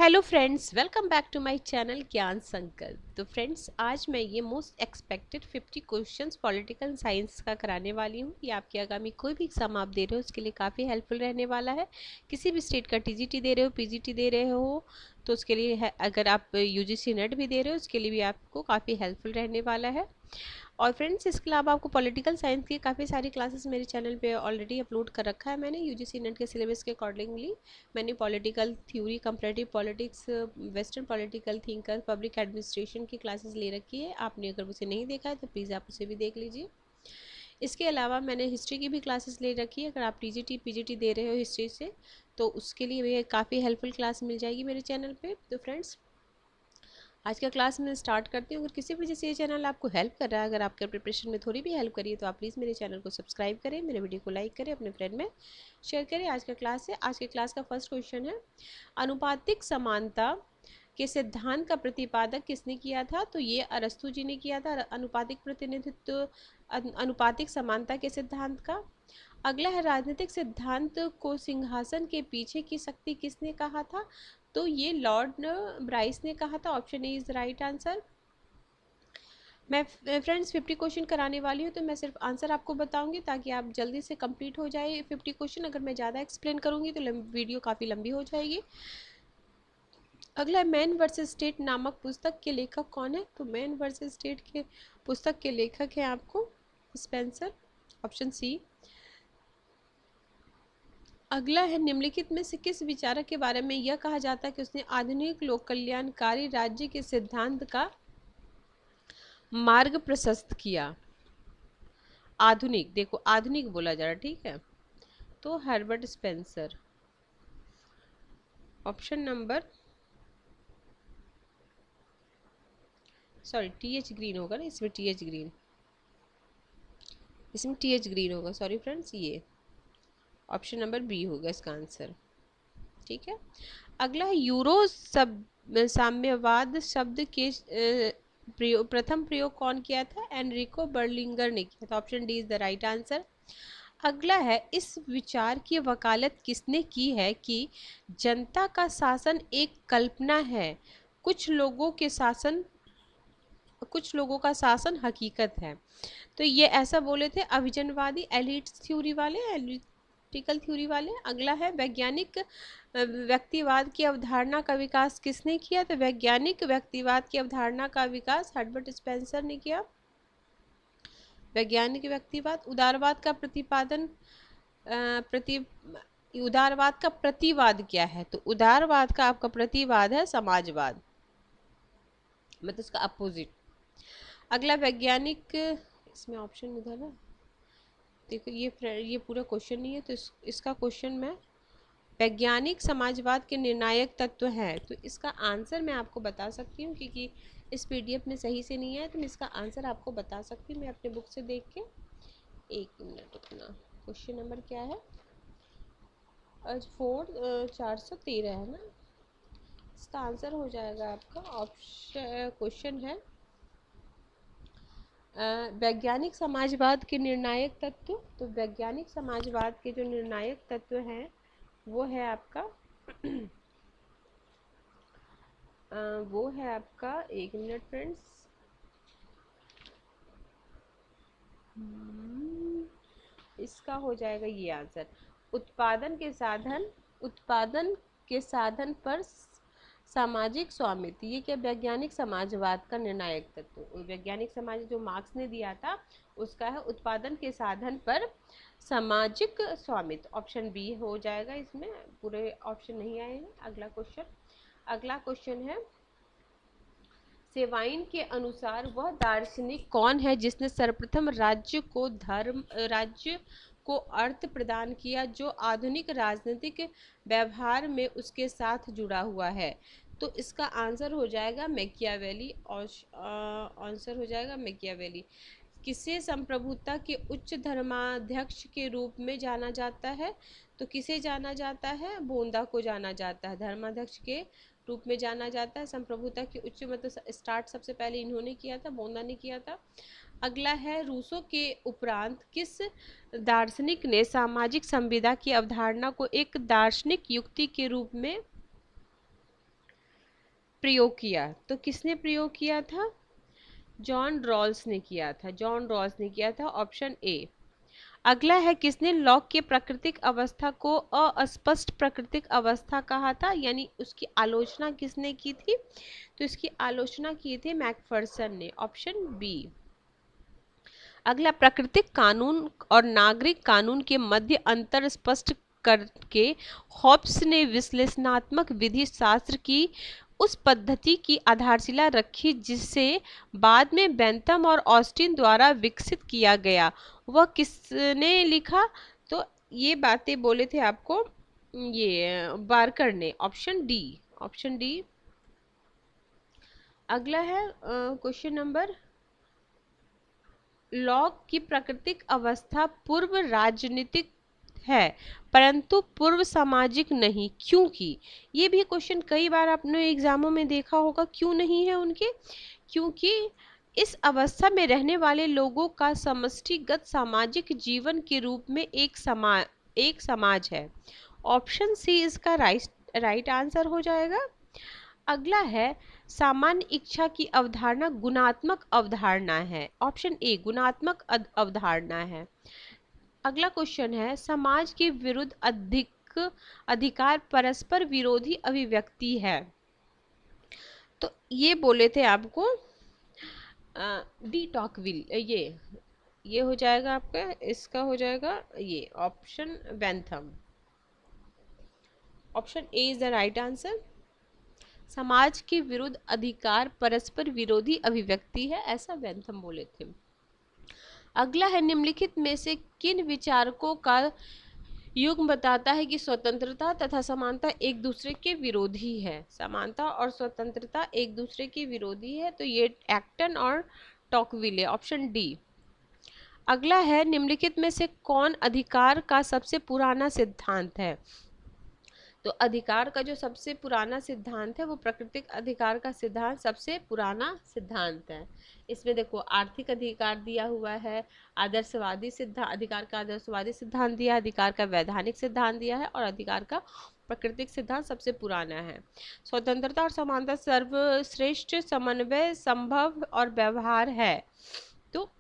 Hello friends, welcome back to my channel Gyan Sankalp. तो friends, आज मैं ये most expected 50 questions political science का कराने वाली हूँ। ये आपके आगामी कोई भी एग्जाम आप दे रहे हो उसके लिए काफ़ी हेल्पफुल रहने वाला है। किसी भी स्टेट का टीजीटी दे रहे हो, पीजीटी दे रहे हो, तो उसके लिए है, अगर आप यूजीसी नेट भी दे रहे हो उसके लिए भी आपको काफ़ी हेल्पफुल रहने वाला है। और फ्रेंड्स, इसके अलावा आपको पॉलिटिकल साइंस की काफ़ी सारी क्लासेस मेरे चैनल पे ऑलरेडी अपलोड कर रखा है मैंने यूजीसी नेट के सिलेबस के अकॉर्डिंगली। मैंने political theory, comparative politics, western political thinker, public administration की क्लासेस ले रखी है। आपने अगर उसे नहीं देखा है तो प्लीज़ आप उसे भी देख लीजिए। इसके अलावा मैंने हिस्ट्री की भी क्लासेस ले रखी है। अगर आप टीजीटी पीजीटी दे रहे हो हिस्ट्री से तो उसके लिए भी काफ़ी हेल्पफुल क्लास मिल जाएगी मेरे चैनल पे। तो फ्रेंड्स, आज का क्लास मैं स्टार्ट करती हूँ। अगर किसी वजह से ये चैनल आपको हेल्प कर रहा है, अगर आपके प्रिपरेशन में थोड़ी भी हेल्प करिए, तो आप प्लीज़ मेरे चैनल को सब्सक्राइब करें, मेरे वीडियो को लाइक करें, अपने फ्रेंड में शेयर करें। आज का क्लास है, आज के क्लास का फर्स्ट क्वेश्चन है, अनुपातिक समानता के सिद्धांत का प्रतिपादक किसने किया था? तो ये अरस्तु जी ने किया था, अनुपातिक प्रतिनिधित्व, अनुपातिक समानता के सिद्धांत का। अगला है, राजनीतिक सिद्धांत को सिंहासन के पीछे की शक्ति किसने कहा था? तो ये लॉर्ड ब्राइस ने कहा था। Option A is right answer. मैं फ्रेंड्स 50 क्वेश्चन कराने वाली हूँ, तो मैं सिर्फ आंसर आपको बताऊंगी ताकि आप जल्दी से कंप्लीट हो जाए 50 क्वेश्चन। अगर मैं ज़्यादा एक्सप्लेन करूंगी तो वीडियो काफ़ी लंबी हो जाएगी। अगला, मैन वर्सेस स्टेट नामक पुस्तक के लेखक कौन है? तो मैन वर्सेस स्टेट के पुस्तक के लेखक हैं आपको स्पेंसर, ऑप्शन सी। अगला है, निम्नलिखित में से किस विचारक के बारे में यह कहा जाता है कि उसने आधुनिक लोक कल्याणकारी राज्य के सिद्धांत का मार्ग प्रशस्त किया? आधुनिक, देखो आधुनिक बोला जा रहा है, ठीक है, तो Herbert Spencer. Option number, sorry T H green होगा ना, इसमें टीएच ग्रीन, इसमें टीएच ग्रीन होगा, सॉरी फ्रेंड्स, ये ऑप्शन नंबर बी होगा इसका आंसर, ठीक है। अगला है, यूरो सब साम्यवाद शब्द के प्रथम प्रयोग कौन किया था? एनरिको बर्लिंगर ने किया था। Option D is the right answer. अगला है, इस विचार की वकालत किसने की है कि जनता का शासन एक कल्पना है, कुछ लोगों का शासन हकीकत है? तो ये ऐसा बोले थे अभिजनवादी, एलिट थ्योरी वाले, एलिटिकल थ्योरी वाले। अगला है, वैज्ञानिक व्यक्तिवाद की अवधारणा का विकास किसने किया? तो वैज्ञानिक व्यक्तिवाद की अवधारणा का विकास हर्बर्ट स्पेंसर ने किया। वैज्ञानिक व्यक्तिवाद। उदारवाद का प्रतिपादन उदारवाद का प्रतिवाद क्या है? तो उदारवाद का आपका प्रतिवाद है समाजवाद, मतलब इसका अपोजिट। अगला, वैज्ञानिक, इसमें ऑप्शन इधर है, देखो ये पूरा क्वेश्चन नहीं है, तो इसका क्वेश्चन मैं, वैज्ञानिक समाजवाद के निर्णायक तत्व हैं, तो इसका आंसर मैं आपको बता सकती हूँ क्योंकि इस पीडीएफ में सही से नहीं है, तो मैं इसका आंसर आपको बता सकती हूँ मैं अपने बुक से देख के। एक मिनट अपना, क्वेश्चन नंबर क्या है? 413 है ना, इसका आंसर हो जाएगा आपका ऑप्शन, क्वेश्चन है वैज्ञानिक समाजवाद के निर्णायक तत्व। तो वैज्ञानिक समाजवाद के जो निर्णायक तत्व हैं वो है आपका वो है आपका, एक मिनट फ्रेंड्स, इसका हो जाएगा ये आंसर, उत्पादन के साधन पर सामाजिक स्वामित्व। ये क्या, वैज्ञानिक समाजवाद का निर्णायक तत्व, वैज्ञानिक समाज जो मार्क्स ने दिया था उसका है उत्पादन के साधन पर सामाजिक स्वामित्व। ऑप्शन बी हो जाएगा, इसमें पूरे ऑप्शन नहीं आए हैं। अगला क्वेश्चन है, सेवाइन के अनुसार वह दार्शनिक कौन है जिसने सर्वप्रथम राज्य को अर्थ प्रदान किया जो आधुनिक राजनीतिक व्यवहार में उसके साथ जुड़ा हुआ है? तो इसका आंसर हो जाएगा मैकियावेली, और आंसर हो जाएगा मैकियावेली। किसे संप्रभुता के उच्च धर्माध्यक्ष के रूप में जाना जाता है? तो किसे जाना जाता है? बोंदा को जाना जाता है, धर्माध्यक्ष के रूप में जाना जाता है। संप्रभुता के उच्च, मतलब स्टार्ट सबसे पहले इन्होंने किया था, बोंदा ने किया था। अगला है, रूसो के उपरांत किस दार्शनिक ने सामाजिक संविदा की अवधारणा को एक दार्शनिक युक्ति के रूप में प्रयोग किया, तो किसने प्रयोग किया था? जॉन रॉल्स ने किया था, जॉन रॉल्स ने किया था, ऑप्शन ए। अगला है, किसने लॉक की प्राकृतिक अवस्था को अस्पष्ट प्राकृतिक अवस्था कहा था, यानी उसकी आलोचना किसने की थी? तो इसकी आलोचना की थी मैकफर्सन ने, ऑप्शन बी। अगला, प्राकृतिक कानून और नागरिक कानून के मध्य अंतर स्पष्ट करके हॉब्स ने विश्लेषणात्मक विधि शास्त्र की उस पद्धति की आधारशिला रखी जिसे बाद में बेंथम और ऑस्टिन द्वारा विकसित किया गया। वह किसने लिखा? तो ये बातें बोले थे आपको ये बार्कर ने, ऑप्शन डी, ऑप्शन डी। अगला है क्वेश्चन नंबर, लॉक की प्राकृतिक अवस्था पूर्व राजनीतिक है परंतु पूर्व सामाजिक नहीं, क्योंकि ये भी क्वेश्चन कई बार आपने एग्जामों में देखा होगा, क्यों नहीं है उनके? क्योंकि इस अवस्था में रहने वाले लोगों का समष्टिगत सामाजिक जीवन के रूप में एक समाज है। ऑप्शन सी इसका राइट आंसर हो जाएगा। अगला है, सामान्य इच्छा की अवधारणा गुणात्मक अवधारणा है, ऑप्शन ए गुणात्मक अवधारणा है। अगला क्वेश्चन है, समाज के विरुद्ध अधिकार परस्पर विरोधी अभिव्यक्ति है, तो ये बोले थे आपको डी टॉकविल, ये हो जाएगा आपका, इसका हो जाएगा ये option Bentham, option A is the right answer. समाज के विरुद्ध अधिकार परस्पर विरोधी अभिव्यक्ति है, ऐसा बेंथम बोले थे। अगला है, निम्नलिखित में से किन विचारकों का युग बताता है कि स्वतंत्रता तथा समानता एक दूसरे के विरोधी है? समानता और स्वतंत्रता एक दूसरे के विरोधी है, तो ये एक्टन और टॉकविल है, ऑप्शन डी। अगला है, निम्नलिखित में से कौन अधिकार का सबसे पुराना सिद्धांत है? तो अधिकार का जो सबसे पुराना सिद्धांत है वो प्राकृतिक अधिकार का सिद्धांत सबसे पुराना सिद्धांत है। इसमें देखो आर्थिक अधिकार दिया हुआ है, आदर्शवादी सिद्धांत, अधिकार का आदर्शवादी सिद्धांत दिया, अधिकार का वैधानिक सिद्धांत दिया है और अधिकार का प्राकृतिक सिद्धांत सबसे पुराना है। स्वतंत्रता और समानता सर्वश्रेष्ठ समन्वय संभव और व्यवहार है, तो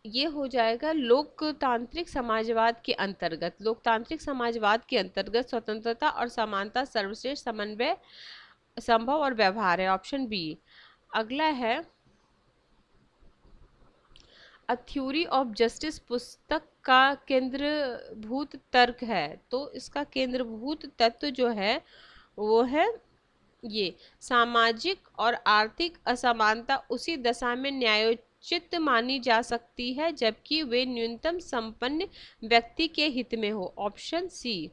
ये हो जाएगा लोकतांत्रिक समाजवाद के अंतर्गत। लोकतांत्रिक समाजवाद के अंतर्गत स्वतंत्रता और समानता सर्वश्रेष्ठ समन्वय संभव और व्यवहार है, ऑप्शन बी। अगला है, अ थ्योरी ऑफ जस्टिस पुस्तक का केंद्रभूत तर्क है, तो इसका केंद्रभूत तत्व जो है वो है ये सामाजिक और आर्थिक असमानता उसी दशा में न्यायोचित मानी जा सकती है जबकि वे न्यूनतम संपन्न व्यक्ति के हित में हो, ऑप्शन सी।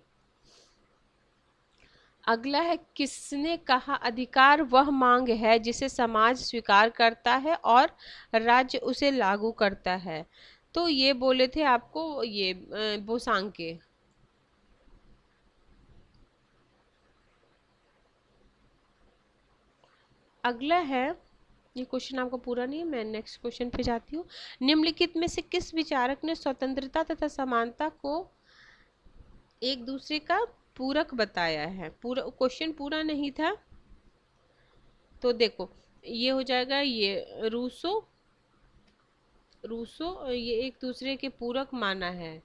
अगला है, किसने कहा अधिकार वह मांग है जिसे समाज स्वीकार करता है और राज्य उसे लागू करता है, तो ये बोले थे आपको ये बोसांके। अगला है, ये क्वेश्चन आपको पूरा नहीं है, मैं नेक्स्ट क्वेश्चन पे जाती हूँ। निम्नलिखित में से किस विचारक ने स्वतंत्रता तथा समानता को एक दूसरे का पूरक बताया है? पूरा क्वेश्चन पूरा नहीं था, तो देखो ये हो जाएगा, ये रूसो, ये एक दूसरे के पूरक माना है,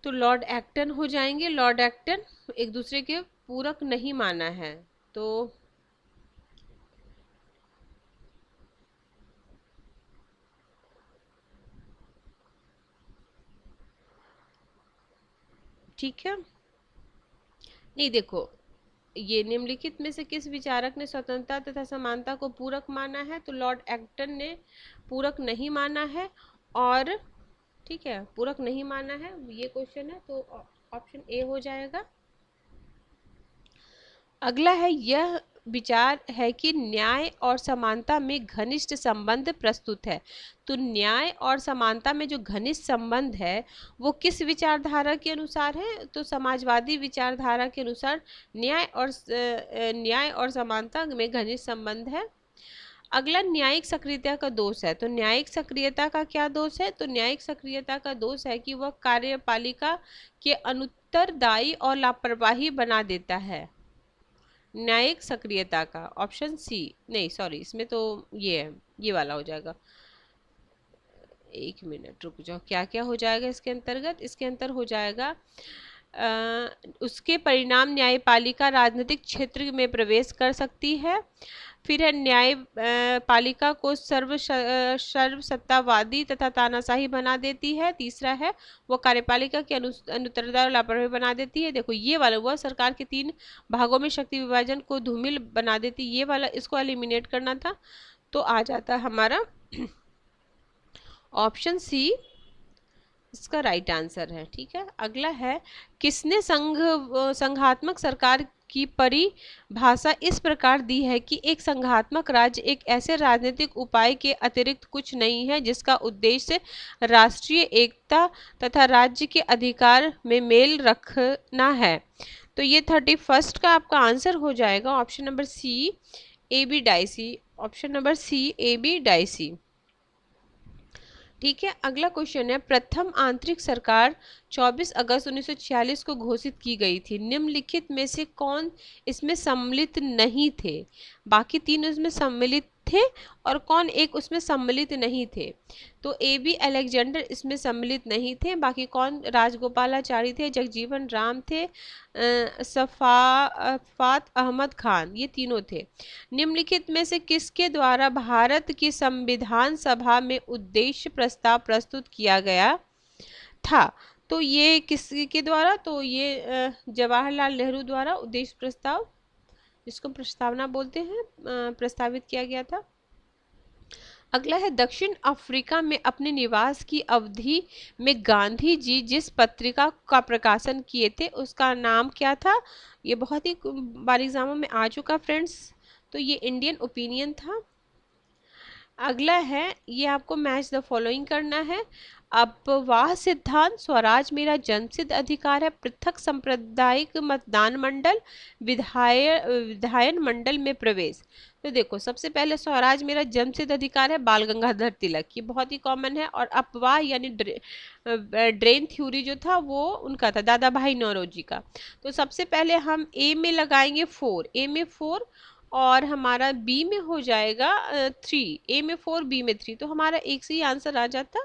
तो लॉर्ड एक्टन हो जाएंगे। लॉर्ड एक्टन एक दूसरे के पूरक नहीं माना है, तो ठीक है। नहीं देखो, ये निम्नलिखित में से किस विचारक ने स्वतंत्रता तथा समानता को पूरक माना है? तो लॉर्ड एक्टन ने पूरक नहीं माना है, और ठीक है पूरक नहीं माना है, ये क्वेश्चन है, तो ऑप्शन ए हो जाएगा। अगला है, यह विचार है कि न्याय और समानता में घनिष्ठ संबंध प्रस्तुत है, तो न्याय और समानता में जो घनिष्ठ संबंध है वो किस विचारधारा के अनुसार है? तो समाजवादी विचारधारा के अनुसार न्याय और समानता में घनिष्ठ संबंध है। अगला, न्यायिक सक्रियता का दोष है, तो न्यायिक सक्रियता का क्या दोष है? तो न्यायिक सक्रियता का दोष है कि वह कार्यपालिका के अनुत्तरदायी और लापरवाही बना देता है, न्यायिक सक्रियता का। ऑप्शन सी, नहीं सॉरी, इसमें तो ये है, ये वाला हो जाएगा। एक मिनट रुक जाओ, क्या क्या हो जाएगा इसके अंतर्गत? इसके अंतर हो जाएगा उसके परिणाम न्यायपालिका राजनीतिक क्षेत्र में प्रवेश कर सकती है। फिर है न्याय पालिका को सर्वसत्तावादी तथा तानाशाही बना देती है। तीसरा है वो कार्यपालिका की अनुत्तरदायी और लापरवाही बना देती है। देखो ये वाला वह सरकार के 3 भागों में शक्ति विभाजन को धूमिल बना देती, ये वाला इसको एलिमिनेट करना था, तो आ जाता है हमारा ऑप्शन सी इसका राइट आंसर है। ठीक है, अगला है किसने संघात्मक सरकार की परिभाषा इस प्रकार दी है कि एक संघात्मक राज्य एक ऐसे राजनीतिक उपाय के अतिरिक्त कुछ नहीं है जिसका उद्देश्य राष्ट्रीय एकता तथा राज्य के अधिकार में मेल रखना है। तो ये 31 का आपका आंसर हो जाएगा option number C, A B D C. Option number C, A B D C. ठीक है, अगला क्वेश्चन है प्रथम आंतरिक सरकार 24 अगस्त 1946 को घोषित की गई थी। निम्नलिखित में से कौन इसमें सम्मिलित नहीं थे? बाकी 3 उसमें सम्मिलित थे और कौन एक उसमें सम्मिलित नहीं थे? तो ए बी अलेक्जेंडर इसमें सम्मिलित नहीं थे। बाकी कौन? राजगोपालाचारी थे, जगजीवन राम थे, सफात अहमद खान, ये तीनों थे। निम्नलिखित में से किसके द्वारा भारत की संविधान सभा में उद्देश्य प्रस्ताव प्रस्तुत किया गया था? तो ये किसके द्वारा? तो ये जवाहरलाल नेहरू द्वारा उद्देश्य प्रस्ताव, जिसको प्रस्तावना बोलते हैं, प्रस्तावित किया गया था। अगला है दक्षिण अफ्रीका में अपने निवास की अवधि में गांधी जी जिस पत्रिका का प्रकाशन किए थे उसका नाम क्या था? ये बहुत ही बार एग्जामों में आ चुका फ्रेंड्स, तो ये इंडियन ओपिनियन था। अगला है ये आपको मैच द फॉलोइंग करना है। अपवाह सिद्धांत, स्वराज मेरा जन्मसिद्ध अधिकार है, पृथक सांप्रदायिक मतदान मंडल, विधायन मंडल में प्रवेश। तो देखो सबसे पहले स्वराज मेरा जन्मसिद्ध अधिकार है, बाल गंगाधर तिलक, ये बहुत ही कॉमन है। और अपवाह यानी ड्रेन थ्योरी जो था वो उनका था, दादा भाई नौरोजी का। तो सबसे पहले हम ए में लगाएंगे 4, ए में 4 और हमारा बी में हो जाएगा 3, ए में 4 बी में 3, तो हमारा एक से ही आंसर आ जाता।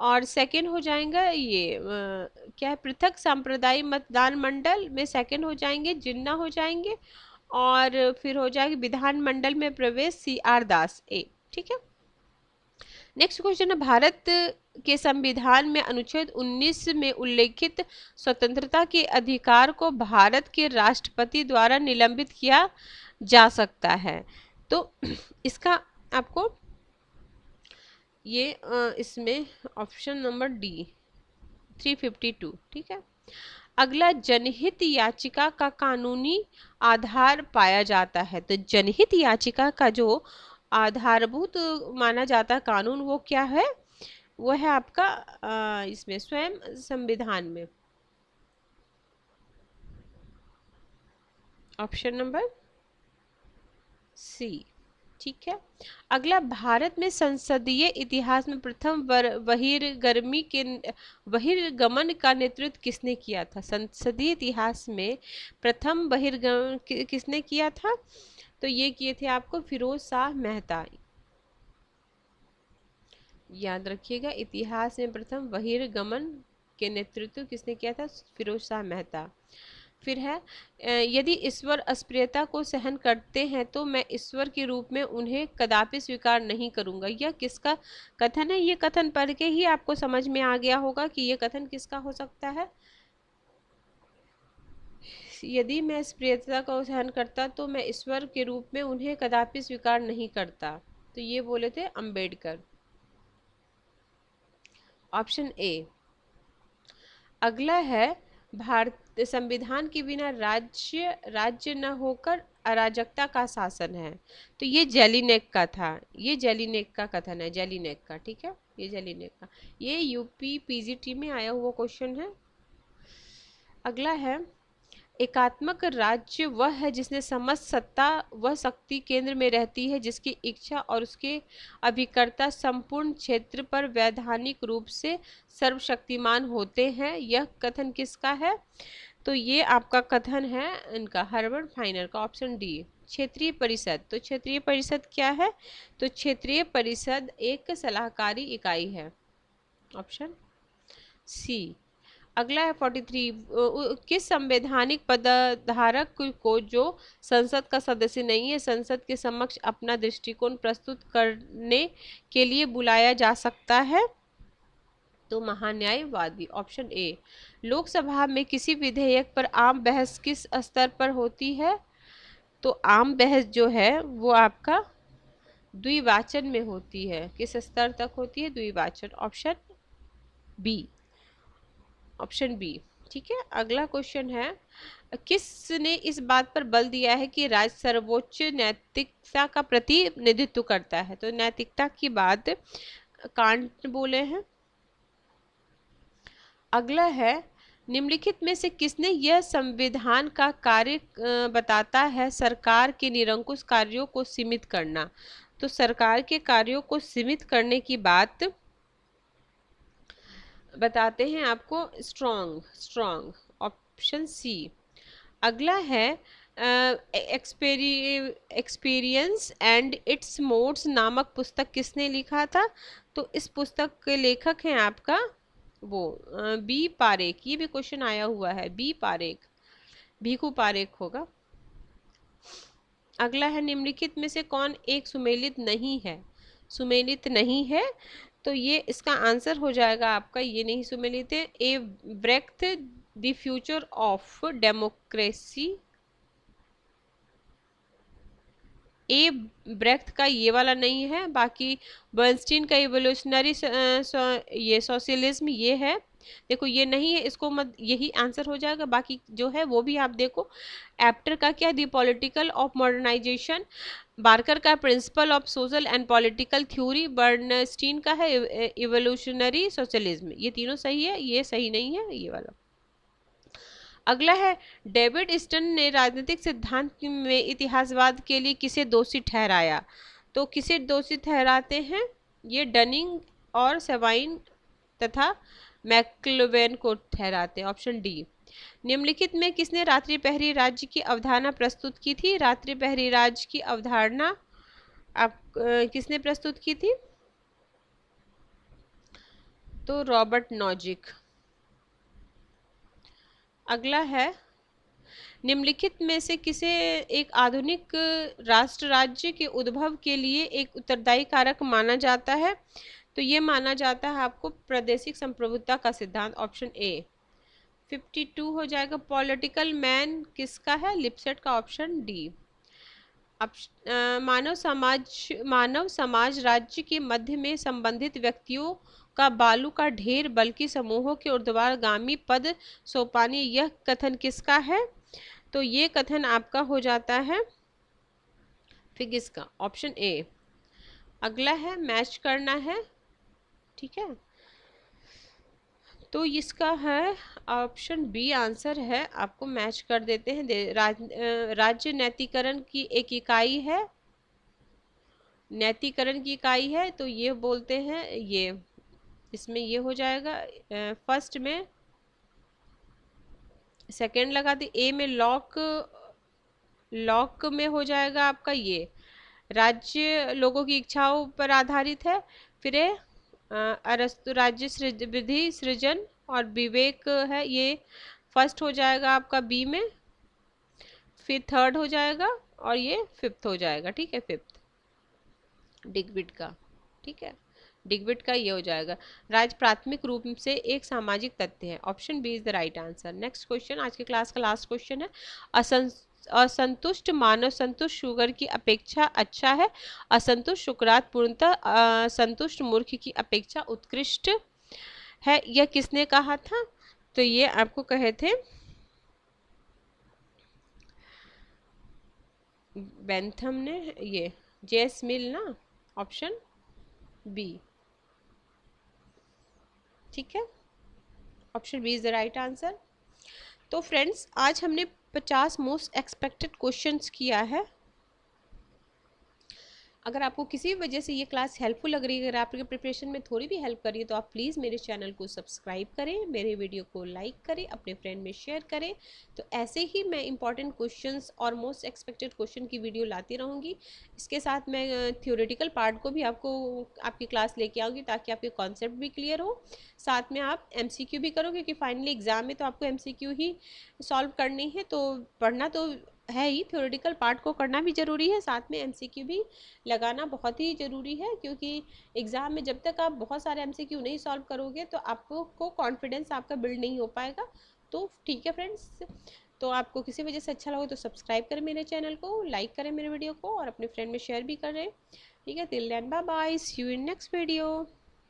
और सेकंड हो जाएगा ये क्या है, पृथक सांप्रदायिक मतदान मंडल में सेकंड हो जाएंगे जिन्ना हो जाएंगे। और फिर हो जाएगी विधान मंडल में प्रवेश, सी आर दास, ए। ठीक है, नेक्स्ट क्वेश्चन है भारत के संविधान में अनुच्छेद 19 में उल्लेखित स्वतंत्रता के अधिकार को भारत के राष्ट्रपति द्वारा निलंबित किया जा सकता है। तो इसका आपको ये इसमें ऑप्शन नंबर डी 352। ठीक है, अगला जनहित याचिका का कानूनी आधार पाया जाता है। तो जनहित याचिका का जो आधारभूत माना जाता है कानून वो क्या है? वो है आपका इसमें स्वयं संविधान में, ऑप्शन नंबर सी। ठीक है, अगला भारत में संसदीय इतिहास में प्रथम बहिर्गमन का नेतृत्व किसने किया था? संसदीय इतिहास में प्रथम बहिर्गमन किसने किया था? तो ये किए थे आपको फिरोज शाह मेहता। याद रखिएगा, इतिहास में प्रथम बहिर्गमन के नेतृत्व किसने किया था? फिरोज शाह मेहता। फिर है यदि ईश्वर अस्पृश्यता को सहन करते हैं तो मैं ईश्वर के रूप में उन्हें कदापि स्वीकार नहीं करूंगा। यह किसका कथन है? ये कथन पढ़ के ही आपको समझ में आ गया होगा कि ये कथन किसका हो सकता है। यदि मैं अस्पृश्यता को सहन करता तो मैं ईश्वर के रूप में उन्हें कदापि स्वीकार नहीं करता। तो ये बोले थे अंबेडकर, ऑप्शन ए। अगला है भारत संविधान के बिना राज्य न होकर अराजकता का शासन है। तो ये जेलिनेक का था, ये जेलिनेक का कथन है, जेलिनेक का। ठीक है, ये जेलिनेक का, ये यूपी पीजीटी में आया हुआ क्वेश्चन है। अगला है एकात्मक राज्य वह है जिसने समस्त सत्ता व शक्ति केंद्र में रहती है, जिसकी इच्छा और उसके अभिकर्ता संपूर्ण क्षेत्र पर वैधानिक रूप से सर्वशक्तिमान होते हैं। यह कथन किसका है? तो ये आपका कथन है इनका हर्बर्ट फाइनर का, ऑप्शन डी। क्षेत्रीय परिषद, तो क्षेत्रीय परिषद क्या है? तो क्षेत्रीय परिषद एक सलाहकारी इकाई है, ऑप्शन सी। अगला है 43, किस संवैधानिक पदधारक को जो संसद का सदस्य नहीं है संसद के समक्ष अपना दृष्टिकोण प्रस्तुत करने के लिए बुलाया जा सकता है? तो महान्यायवादी, ऑप्शन ए। लोकसभा में किसी विधेयक पर आम बहस किस स्तर पर होती है? तो आम बहस जो है वो आपका द्विवाचन में होती है। किस स्तर तक होती है? द्विवाचन, ऑप्शन बी, ऑप्शन बी। ठीक है, अगला क्वेश्चन है, किसने इस बात पर बल दिया है कि राज्य सर्वोच्च नैतिकता का प्रतिनिधित्व करता है? तो नैतिकता की बात कांट बोले हैं। अगला है, निम्नलिखित में से किसने यह संविधान का कार्य बताता है सरकार के निरंकुश कार्यों को सीमित करना? तो सरकार के कार्यों को सीमित करने की बात बताते हैं आपको स्ट्रॉन्ग, स्ट्रॉन्ग, ऑप्शन सी। अगला है, एक्सपीरियंस एंड इट्स मोड्स नामक पुस्तक किसने लिखा था? तो इस पुस्तक के लेखक हैं आपका वो बी पारेख। ये भी क्वेश्चन आया हुआ है, बी पारेख, भीखू पारेख होगा। अगला है, निम्नलिखित में से कौन एक सुमेलित नहीं है? सुमेलित नहीं है, तो ये इसका आंसर हो जाएगा आपका, ये नहीं सुमेलित है। A Brecht the future of democracy, A Brecht का ये वाला नहीं है, बाकी बर्नस्टीन का इवोल्यूशनरी ये सोशलिज्म ये है। देखो ये नहीं है, इसको मत, यही आंसर हो जाएगा। बाकी जो है वो भी आप देखो। एप्टर का क्या, the political of modernization, Barker का principle of social and political theory, Bernstein का है इवोल्यूशनरी सोशलिज्म। ये तीनों सही है, ये सही नहीं है ये वाला। अगला है, डेविड स्टन ने राजनीतिक सिद्धांत में इतिहासवाद के लिए किसे दोषी ठहराया? तो किसे दोषी ठहराते हैं? ये डनिंग और सेवाइन तथा मैक्लुवेन को ठहराते हैं, ऑप्शन डी। निम्नलिखित में किसने रात्रि प्रहरी राज्य की अवधारणा प्रस्तुत की थी? रात्रि प्रहरी राज्य की अवधारणा आप किसने प्रस्तुत की थी? तो रॉबर्ट नॉजिक। अगला है, निम्नलिखित में से किसे एक आधुनिक राष्ट्र राज्य के उद्भव के लिए एक उत्तरदायी कारक माना जाता है? तो ये माना जाता है आपको प्रादेशिक संप्रभुता का सिद्धांत, ऑप्शन ए। 52 हो जाएगा, पॉलिटिकल मैन किसका है? लिपसेट का, ऑप्शन डी। अब मानव समाज राज्य के मध्य में संबंधित व्यक्तियों का बालू का ढेर बल्कि समूहों के ऊर्ध्वगामी पद सोपानी, यह कथन किसका है? तो ये कथन आपका हो जाता है फिगिस का, ऑप्शन ए। अगला है, मैच करना है, ठीक है, तो इसका है ऑप्शन बी आंसर है। आपको मैच कर देते हैं। राज्य नैतिकरण की एक इकाई है, नैतिकरण की इकाई है, तो ये बोलते हैं ये, इसमें ये हो जाएगा फर्स्ट में, सेकंड लगा दी, ए में लॉक, लॉक में हो जाएगा आपका ये राज्य लोगों की इच्छाओं पर आधारित है। फिर अरस्तु राज्य विधि सृजन और विवेक है, ये फर्स्ट हो जाएगा आपका बी में, फिर थर्ड हो जाएगा और ये फिफ्थ हो जाएगा, ठीक है, फिफ्थ डिगविड का, ठीक है, डिगविड का ये हो जाएगा। राज्य प्राथमिक रूप से एक सामाजिक तथ्य है, option B is the right answer. Next question, आज के क्लास का लास्ट क्वेश्चन है, असंतुष्ट मानव संतुष्ट शुगर की अपेक्षा अच्छा है, असंतुष्ट शुक्रात पूर्णतः संतुष्ट मूर्ख की अपेक्षा उत्कृष्ट है, यह किसने कहा था? तो ये आपको कहे थे बेंथम ने, ये जेस मिल ना, ऑप्शन बी, ठीक है, option B is the right answer. तो फ्रेंड्स, आज हमने 50 मोस्ट एक्सपेक्टेड क्वेश्चंस किया है। अगर आपको किसी भी वजह से ये क्लास हेल्पफुल लग रही है, अगर आपके प्रिपरेशन में थोड़ी भी हेल्प कर रही है, तो आप प्लीज़ मेरे चैनल को सब्सक्राइब करें, मेरे वीडियो को लाइक करें, अपने फ्रेंड में शेयर करें। तो ऐसे ही मैं इंपॉर्टेंट क्वेश्चंस और मोस्ट एक्सपेक्टेड क्वेश्चन की वीडियो लाती रहूँगी। इसके साथ मैं थ्योरेटिकल पार्ट को भी आपको आपकी क्लास लेके आऊँगी, ताकि आपके कॉन्सेप्ट भी क्लियर हो, साथ में आप MCQ भी करो, क्योंकि फाइनली एग्ज़ाम में तो आपको MCQ ही सॉल्व करनी है। तो पढ़ना तो है ही, थ्योरेटिकल पार्ट को करना भी ज़रूरी है, साथ में MCQ भी लगाना बहुत ही ज़रूरी है, क्योंकि एग्ज़ाम में जब तक आप बहुत सारे MCQ नहीं सॉल्व करोगे तो आपको कॉन्फिडेंस आपका बिल्ड नहीं हो पाएगा। तो ठीक है फ्रेंड्स, तो आपको किसी वजह से अच्छा लगे तो सब्सक्राइब करें मेरे चैनल को, लाइक करें मेरे वीडियो को, और अपने फ्रेंड में शेयर भी करें। ठीक है, till then bye bye, see you in next video.